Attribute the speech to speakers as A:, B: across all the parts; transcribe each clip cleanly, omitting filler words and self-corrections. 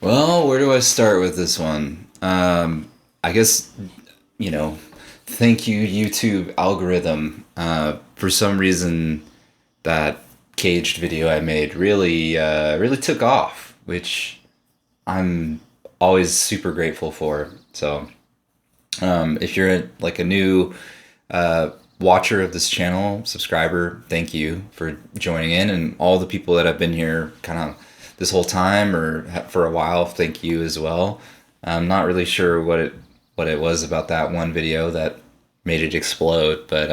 A: Well, where do I start with this one? I guess, you know, thank you, YouTube algorithm. For some reason, that caged video I made really took off, which I'm always super grateful for. So, if you're like a new watcher of this channel, subscriber, thank you for joining in, and all the people that have been here kind of this whole time or for a while, thank you as well. I'm not really sure what it was about that one video that made it explode, but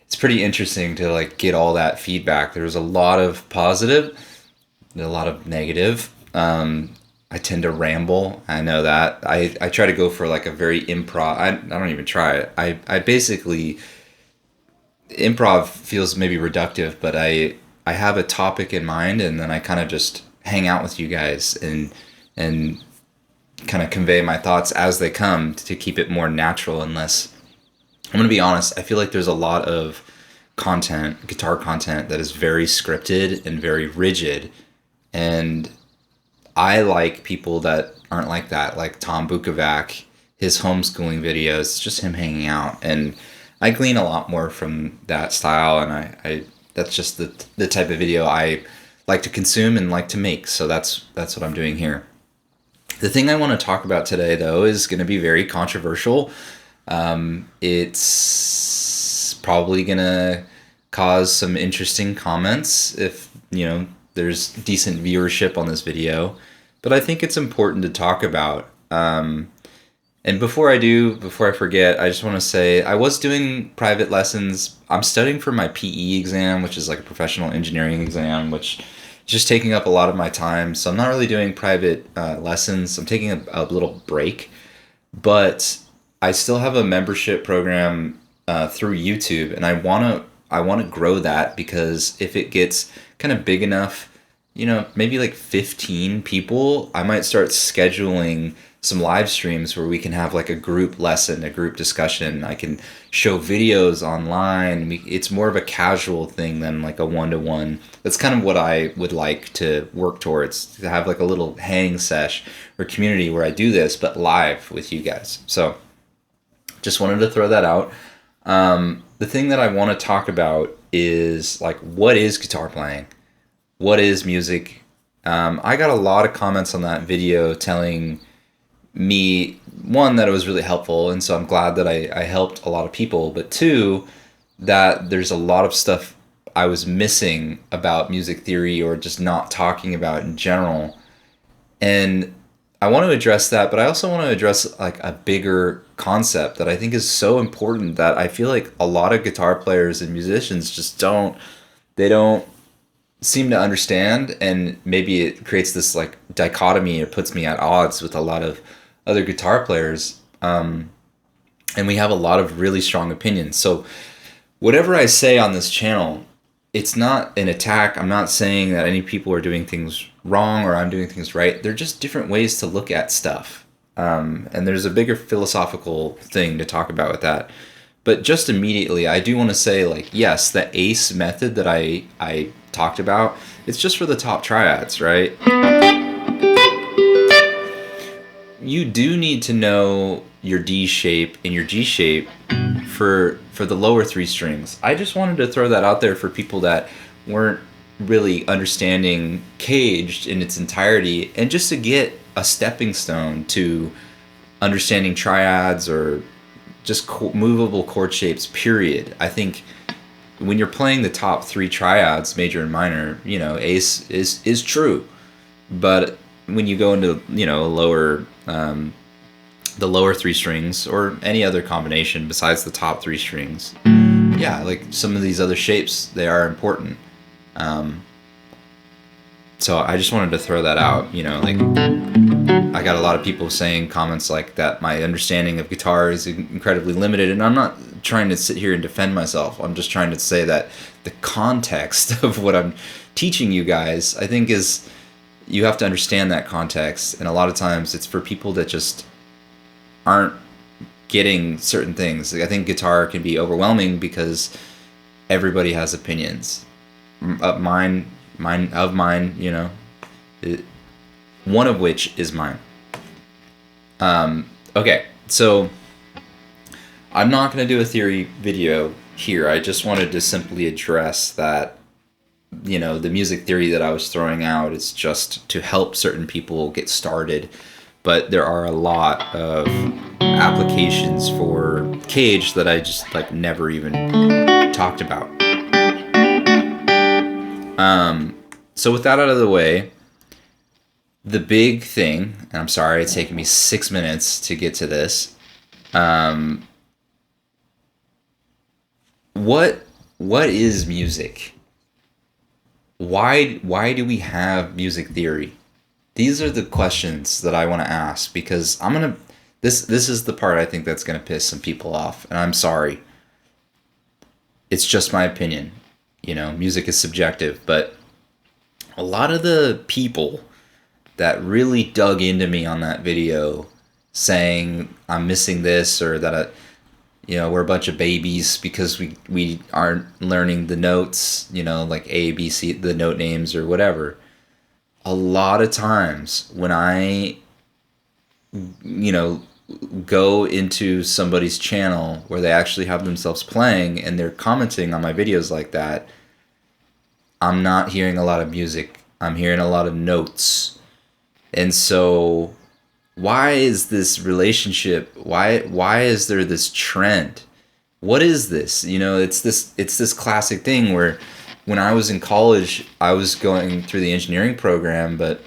A: it's pretty interesting to like get all that feedback. There was a lot of positive, a lot of negative. I tend to ramble. I know that. I try to go for like a very improv. I don't even try it. I basically improv feels maybe reductive, but I have a topic in mind, and then I kind of just hang out with you guys and kind of convey my thoughts as they come to keep it more natural. Unless I'm gonna be honest, I feel like there's a lot of content, guitar content, that is very scripted and very rigid, and I like people that aren't like that, like Tom Bukovac, his homeschooling videos, just him hanging out, and I glean a lot more from that style, and I that's just the type of video I like to consume and like to make. So that's what I'm doing here. The thing I want to talk about today, though, is going to be very controversial. It's probably going to cause some interesting comments if, there's decent viewership on this video. But I think it's important to talk about. And before I forget, I just want to say I was doing private lessons. I'm studying for my PE exam, which is like a professional engineering exam, which is just taking up a lot of my time. So I'm not really doing private lessons. I'm taking a little break, but I still have a membership program through YouTube, and I want to grow that, because if it gets kind of big enough, maybe like 15 people, I might start scheduling some live streams where we can have like a group lesson, a group discussion. I can show videos online. It's more of a casual thing than like a one-to-one. That's kind of what I would like to work towards, to have like a little hang sesh or community where I do this, but live with you guys. So just wanted to throw that out. The thing that I want to talk about is like, what is guitar playing? What is music? I got a lot of comments on that video telling me, one, that it was really helpful, and so I'm glad that I helped a lot of people, but two, that there's a lot of stuff I was missing about music theory or just not talking about in general. And I want to address that, but I also want to address like a bigger concept that I think is so important, that I feel like a lot of guitar players and musicians just don't seem to understand, and maybe it creates this like dichotomy or puts me at odds with a lot of other guitar players. And we have a lot of really strong opinions. So whatever I say on this channel, it's not an attack. I'm not saying that any people are doing things wrong or I'm doing things right. They're just different ways to look at stuff. And there's a bigger philosophical thing to talk about with that. But just immediately, I do want to say, like, yes, the ACE method that I talked about, it's just for the top triads, right? You do need to know your D shape and your G shape for the lower three strings. I just wanted to throw that out there for people that weren't really understanding caged in its entirety, and just to get a stepping stone to understanding triads or just movable chord shapes, period. I think when you're playing the top three triads, major and minor, ACE is true. But when you go into, the lower three strings, or any other combination besides the top three strings, yeah, like some of these other shapes, they are important. So I just wanted to throw that out, like I got a lot of people saying comments like that my understanding of guitar is incredibly limited, and I'm not trying to sit here and defend myself. I'm just trying to say that the context of what I'm teaching you guys, I think, is, you have to understand that context, and a lot of times it's for people that just aren't getting certain things. Like, I think guitar can be overwhelming because everybody has opinions. Of mine, it, one of which is mine. Okay, so I'm not going to do a theory video here. I just wanted to simply address that, you know, the music theory that I was throwing out is just to help certain people get started. But there are a lot of applications for Cage that I just like never even talked about. So with that out of the way, the big thing, and I'm sorry it's taken me 6 minutes to get to this. What is music? Why do we have music theory? These are the questions that I want to ask, because this is the part I think that's gonna piss some people off, and I'm sorry. It's just my opinion. You know, music is subjective, but a lot of the people that really dug into me on that video saying I'm missing this, or that you know, we're a bunch of babies because we aren't learning the notes, you know, like A, B, C, the note names or whatever. A lot of times when I, you know, go into somebody's channel where they actually have themselves playing and they're commenting on my videos like that, I'm not hearing a lot of music. I'm hearing a lot of notes. And so why is this relationship, why is there this trend? What is this? You know, it's this classic thing where when I was in college, I was going through the engineering program, but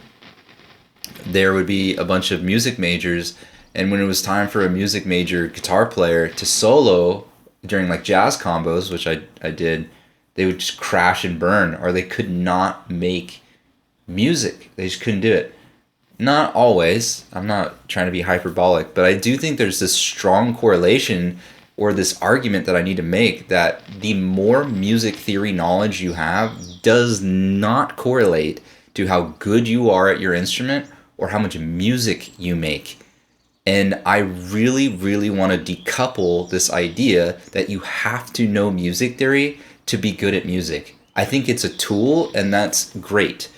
A: there would be a bunch of music majors, and when it was time for a music major guitar player to solo during like jazz combos, which I did, they would just crash and burn, or they could not make music. They just couldn't do it. Not always. I'm not trying to be hyperbolic, but I do think there's this strong correlation, or this argument that I need to make, that the more music theory knowledge you have does not correlate to how good you are at your instrument or how much music you make. And I really, really want to decouple this idea that you have to know music theory to be good at music. I think it's a tool, and that's great.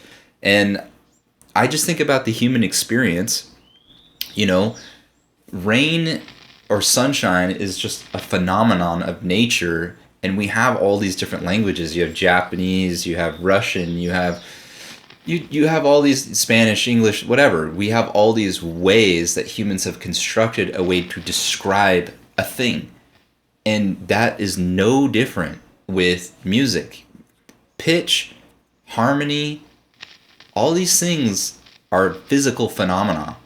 A: And I just think about the human experience. You know, rain or sunshine is just a phenomenon of nature, and we have all these different languages. You have Japanese, you have Russian, you have all these Spanish, English, whatever. We have all these ways that humans have constructed a way to describe a thing. And that is no different with music. Pitch, harmony, all these things are physical phenomena.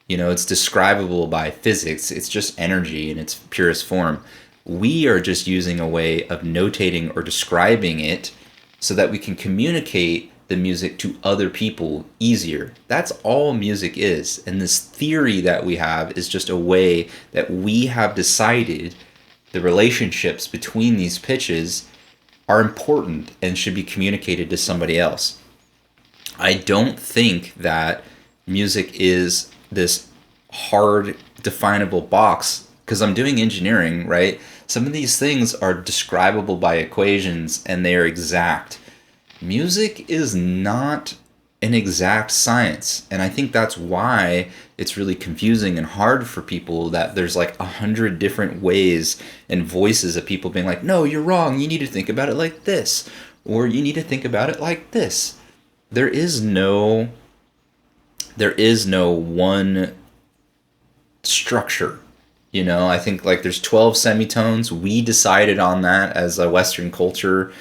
A: You know, it's describable by physics. It's just energy in its purest form. We are just using a way of notating or describing it so that we can communicate the music to other people easier. That's all music is. And this theory that we have is just a way that we have decided the relationships between these pitches are important and should be communicated to somebody else. I don't think that music is this hard, definable box, because I'm doing engineering, right? Some of these things are describable by equations and they are exact. Music is not an exact science, and I think that's why it's really confusing and hard for people, that there's like 100 different ways and voices of people being like, no, you're wrong, you need to think about it like this, or you need to think about it like this. There is no one structure. You know, I think like there's 12 semitones. We decided on that as a Western culture.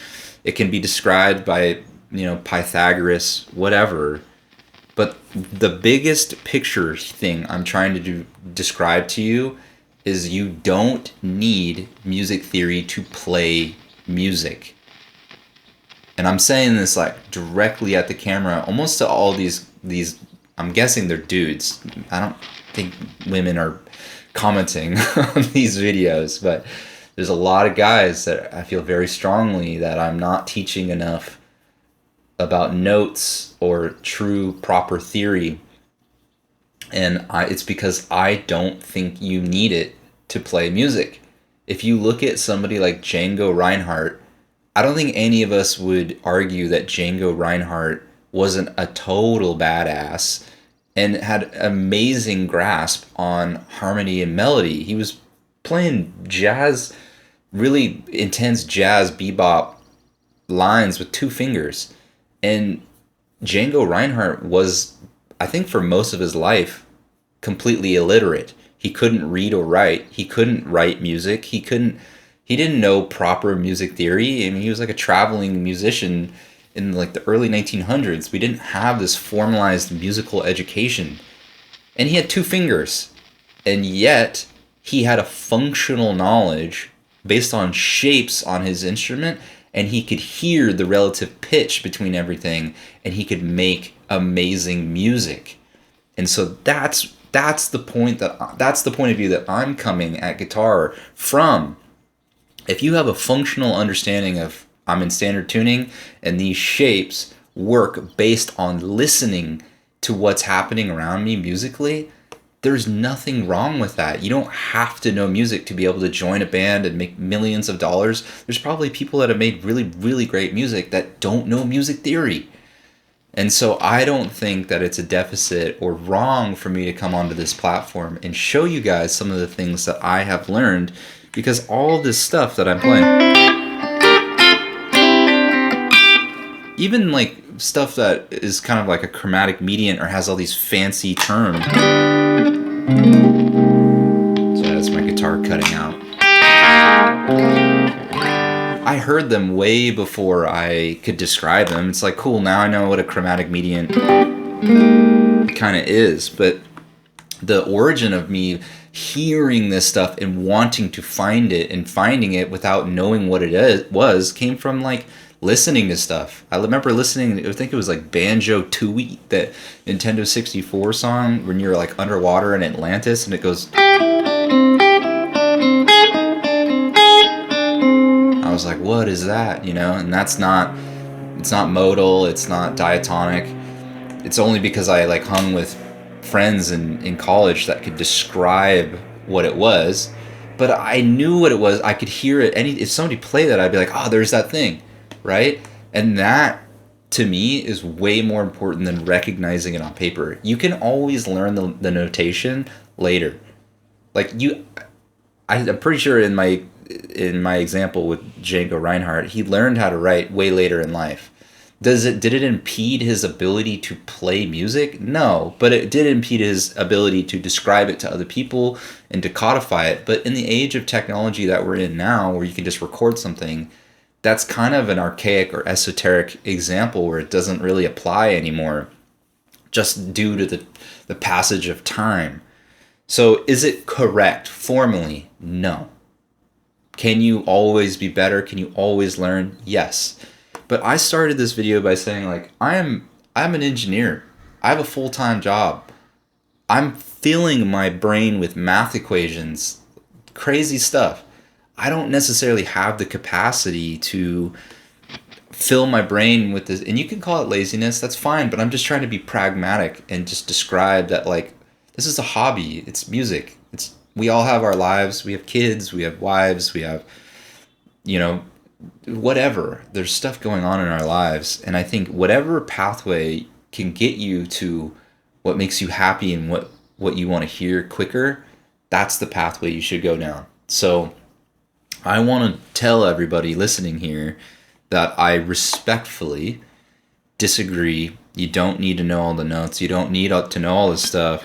A: It can be described by, you know, Pythagoras, whatever. But the biggest picture thing I'm trying to describe to you is you don't need music theory to play music. And I'm saying this like directly at the camera, almost to all these, I'm guessing they're dudes. I don't think women are commenting on these videos, but there's a lot of guys that I feel very strongly that I'm not teaching enough about notes or true proper theory. And it's because I don't think you need it to play music. If you look at somebody like Django Reinhardt, I don't think any of us would argue that Django Reinhardt wasn't a total badass and had amazing grasp on harmony and melody. He was playing jazz, really intense jazz bebop lines with 2 fingers. And Django Reinhardt was, I think for most of his life, completely illiterate. He couldn't read or write. He couldn't write music. He didn't know proper music theory. I mean, he was like a traveling musician in like the early 1900s. We didn't have this formalized musical education. And he had 2 fingers. And yet he had a functional knowledge based on shapes on his instrument, and he could hear the relative pitch between everything, and he could make amazing music. And so that's the point of view that I'm coming at guitar from. If you have a functional understanding of, I'm in standard tuning and these shapes work based on listening to what's happening around me musically, there's nothing wrong with that. You don't have to know music to be able to join a band and make millions of dollars. There's probably people that have made really, really great music that don't know music theory. And so I don't think that it's a deficit or wrong for me to come onto this platform and show you guys some of the things that I have learned, because all this stuff that I'm playing, even like stuff that is kind of like a chromatic median or has all these fancy terms. So that's my guitar cutting out. I heard them way before I could describe them. It's like, cool, now I know what a chromatic median kind of is. But the origin of me hearing this stuff and wanting to find it and finding it without knowing what it was came from like listening to stuff. I remember listening, I think it was like Banjo Tooie, that Nintendo 64 song when you're like underwater in Atlantis and it goes. I was like, what is that? You know, and it's not modal, it's not diatonic. It's only because I like hung with friends in college that could describe what it was. But I knew what it was. I could hear it. If somebody played that, I'd be like, oh, there's that thing. Right? And that, to me, is way more important than recognizing it on paper. You can always learn the notation later. Like I'm pretty sure in my example with Django Reinhardt, he learned how to write way later in life. Did it impede his ability to play music? No, but it did impede his ability to describe it to other people and to codify it. But in the age of technology that we're in now, where you can just record something, that's kind of an archaic or esoteric example where it doesn't really apply anymore, just due to the passage of time. So is it correct formally? No. Can you always be better? Can you always learn? Yes. But I started this video by saying, like, I'm an engineer. I have a full-time job. I'm filling my brain with math equations, crazy stuff. I don't necessarily have the capacity to fill my brain with this. And you can call it laziness, that's fine, but I'm just trying to be pragmatic and just describe that, like, this is a hobby. It's music. We all have our lives. We have kids. We have wives. We have, whatever. There's stuff going on in our lives. And I think whatever pathway can get you to what makes you happy and what you want to hear quicker, that's the pathway you should go down. So I want to tell everybody listening here that I respectfully disagree. You don't need to know all the notes. You don't need to know all this stuff.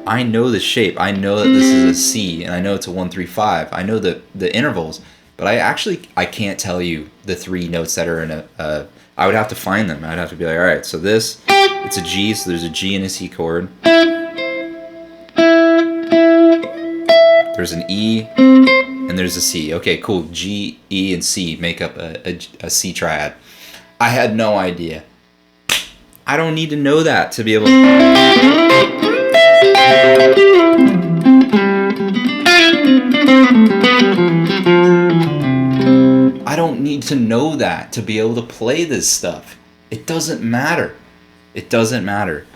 A: I know the shape. I know that this is a C, and I know it's a 1-3-5. I know the intervals, but I can't tell you the 3 notes that are in a. I would have to find them. I'd have to be like, all right, so it's a G, so there's a G and a C chord. There's an E, and there's a C. Okay, cool. G, E, and C make up a C triad. I had no idea. I don't need to know that to be able to. I don't need to know that to be able to play this stuff. It doesn't matter. It doesn't matter.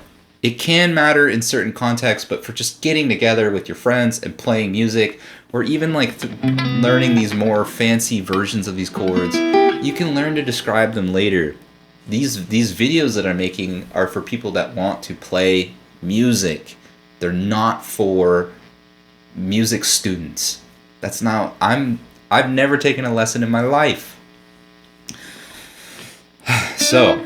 A: It can matter in certain contexts, but for just getting together with your friends and playing music, or even like learning these more fancy versions of these chords, you can learn to describe them later. these videos that I'm making are for people that want to play music. They're not for music students. That's not, I've never taken a lesson in my life. So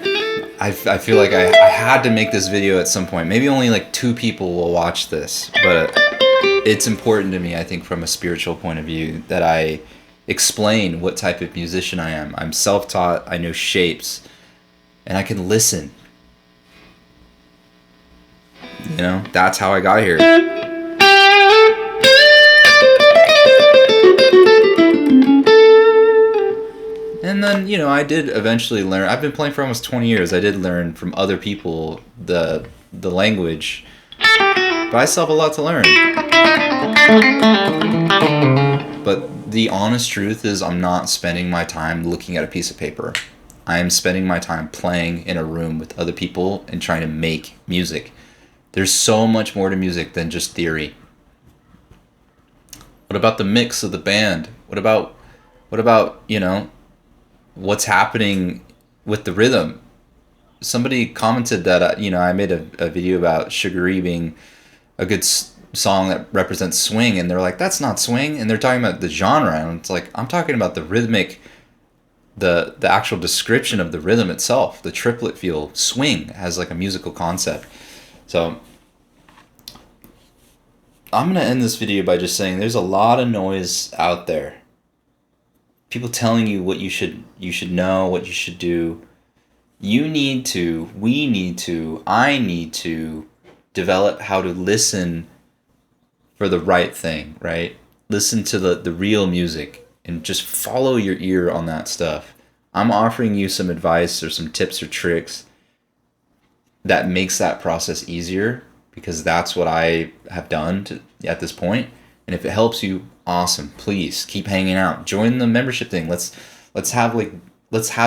A: I feel like I had to make this video at some point. Maybe only like 2 people will watch this, but it's important to me, I think, from a spiritual point of view, that I explain what type of musician I am. I'm self-taught, I know shapes, and I can listen. You know, that's how I got here. And then, you know, I did eventually learn. I've been playing for almost 20 years. I did learn from other people the language, but I still have a lot to learn. But the honest truth is, I'm not spending my time looking at a piece of paper. I am spending my time playing in a room with other people and trying to make music. There's so much more to music than just theory. What about the mix of the band? What about, you know, what's happening with the rhythm? Somebody commented that, you know, I made a video about Sugaree being a good song that represents swing, and they're like, that's not swing, and they're talking about the genre, and it's like, I'm talking about the rhythmic, the actual description of the rhythm itself, the triplet feel. Swing has like a musical concept. So I'm gonna end this video by just saying there's a lot of noise out there. People telling you what you should know, what you should do. We need to, I need to develop how to listen for the right thing, right? Listen to the real music and just follow your ear on that stuff. I'm offering you some advice or some tips or tricks that makes that process easier, because that's what I have done at this point. And if it helps you, awesome. Please keep hanging out. Join the membership thing. Let's have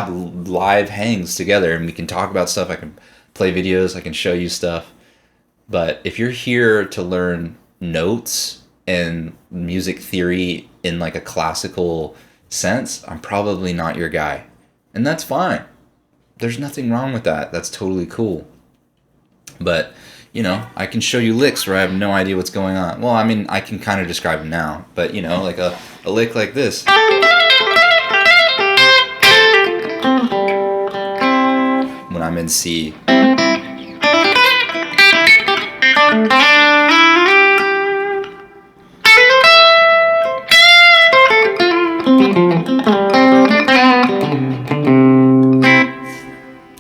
A: live hangs together, and we can talk about stuff. I can play videos. I can show you stuff. But if you're here to learn notes and music theory in like a classical sense, I'm probably not your guy. And that's fine. There's nothing wrong with that. That's totally cool. But, you know, I can show you licks where I have no idea what's going on. Well, I mean, I can kind of describe them now. But, you know, like a lick like this. When I'm in C.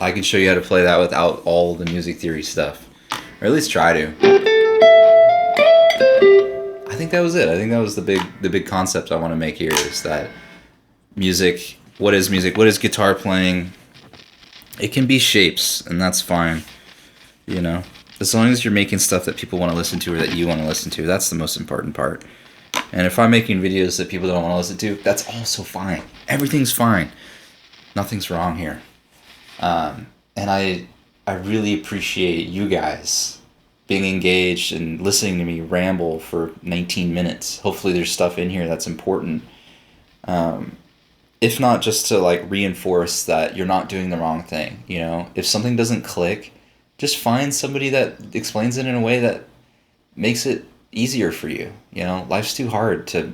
A: I can show you how to play that without all the music theory stuff, or at least try to. I think that was it. I think that was the big concept I want to make here, is that music. What is music? What is guitar playing? It can be shapes, and that's fine. You know, as long as you're making stuff that people want to listen to or that you want to listen to, that's the most important part. And if I'm making videos that people don't want to listen to, that's also fine. Everything's fine. Nothing's wrong here. And I really appreciate you guys being engaged and listening to me ramble for 19 minutes. Hopefully there's stuff in here that's important. If not, just to like reinforce that you're not doing the wrong thing. You know, if something doesn't click, just find somebody that explains it in a way that makes it easier for you. You know, life's too hard to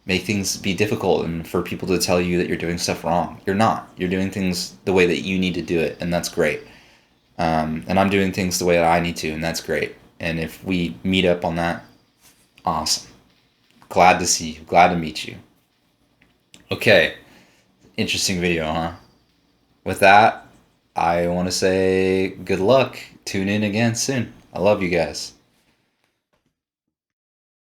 A: make things be difficult and for people to tell you that you're doing stuff wrong. You're not. You're doing things the way that you need to do it, and that's great. And I'm doing things the way that I need to, and that's great. And if we meet up on that, awesome. Glad to see you. Glad to meet you. Okay. Interesting video, huh? With that, I want to say good luck. Tune in again soon. I love you guys.